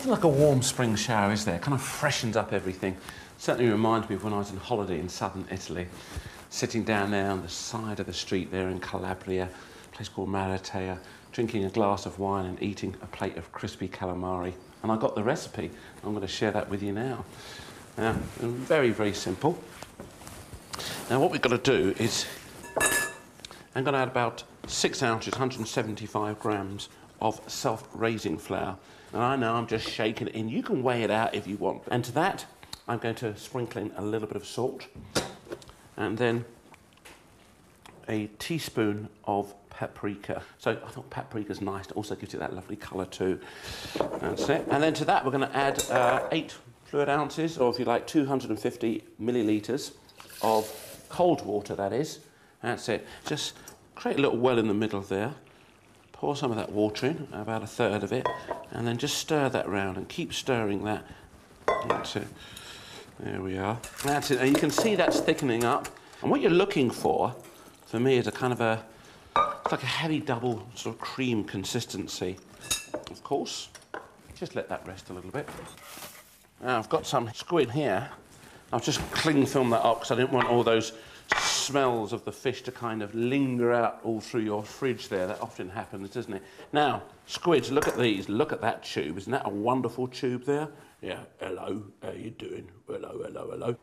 Nothing like a warm spring shower, is there? Kind of freshens up everything. Certainly reminds me of when I was on holiday in southern Italy, sitting down there on the side of the street there in Calabria, a place called Maratea, drinking a glass of wine and eating a plate of crispy calamari. And I got the recipe. I'm going to share that with you now. Now, very, very simple. Now, what we've got to do is, I'm going to add about 6 ounces, 175 grams of self-raising flour. And I know I'm just shaking it in. You can weigh it out if you want. And to that, I'm going to sprinkle in a little bit of salt and then a teaspoon of paprika. So I thought paprika's nice. It also gives you that lovely colour too. That's it. And then to that, we're going to add 8 fluid ounces, or if you like, 250 millilitres of cold water, that is. That's it. Just create a little well in the middle there. Pour some of that water in, about 1/3 of it, and then just stir that round and keep stirring that. That's it. There we are. That's it. And you can see that's thickening up. And what you're looking for me, is a kind of it's like a heavy double sort of cream consistency. Of course, just let that rest a little bit. Now I've got some squid here. I've just cling filmed that up because I didn't want all those smells of the fish to kind of linger out all through your fridge there. That often happens, doesn't it? Now, squids, look at these. Look at that tube. Isn't that a wonderful tube there? Yeah, hello, how you doing? Hello, hello, hello.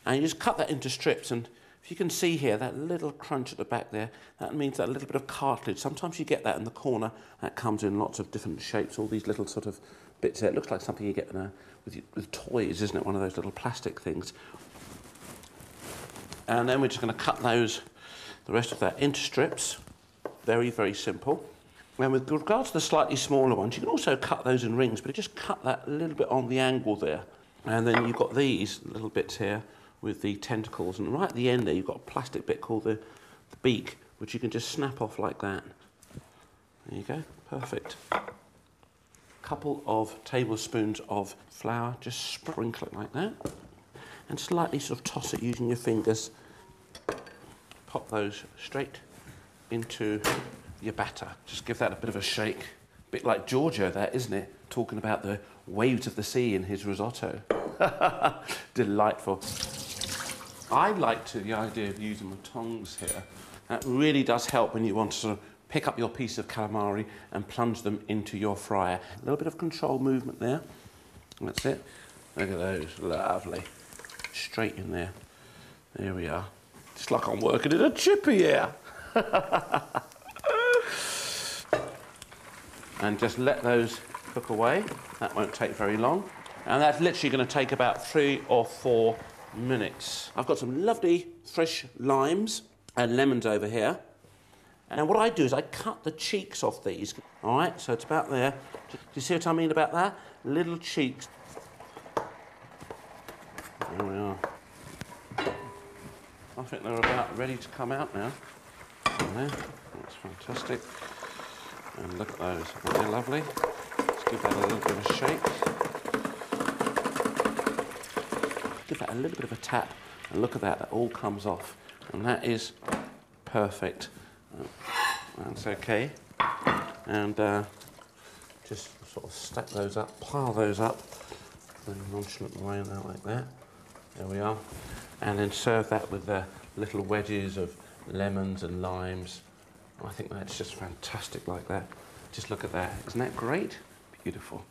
And you just cut that into strips, and if you can see here, that little crunch at the back there, that means that little bit of cartilage. Sometimes you get that in the corner. That comes in lots of different shapes, all these little sort of bits there. It looks like something you get with toys, isn't it? One of those little plastic things. And then we're just going to cut the rest of that into strips. Very, very simple. And with regards to the slightly smaller ones, you can also cut those in rings, but just cut that a little bit on the angle there. And then you've got these little bits here with the tentacles. And right at the end there, you've got a plastic bit called the beak, which you can just snap off like that. There you go. Perfect. Couple of tablespoons of flour, just sprinkle it like that. And slightly sort of toss it using your fingers. Pop those straight into your batter. Just give that a bit of a shake. A bit like Giorgio there, isn't it? Talking about the waves of the sea in his risotto. Delightful. I like the idea of using my tongs here. That really does help when you want to sort of pick up your piece of calamari and plunge them into your fryer. A little bit of controlled movement there. That's it. Look at those, lovely. Straight in there. There we are. Just like I'm working in a chippy here. And just let those cook away. That won't take very long. And that's literally going to take about 3 or 4 minutes. I've got some lovely fresh limes and lemons over here. And what I do is I cut the cheeks off these. All right, so it's about there. Do you see what I mean about that? Little cheeks. There we are. I think they're about ready to come out now. There. That's fantastic. And look at those. Aren't they lovely? Let's give that a little bit of a shake. Give that a little bit of a tap. And look at that. That all comes off. And that is perfect. That's okay. And just sort of stack those up, pile those up in a nonchalant way like that. There we are. And then serve that with the little wedges of lemons and limes. I think that's just fantastic like that. Just look at that. Isn't that great? Beautiful.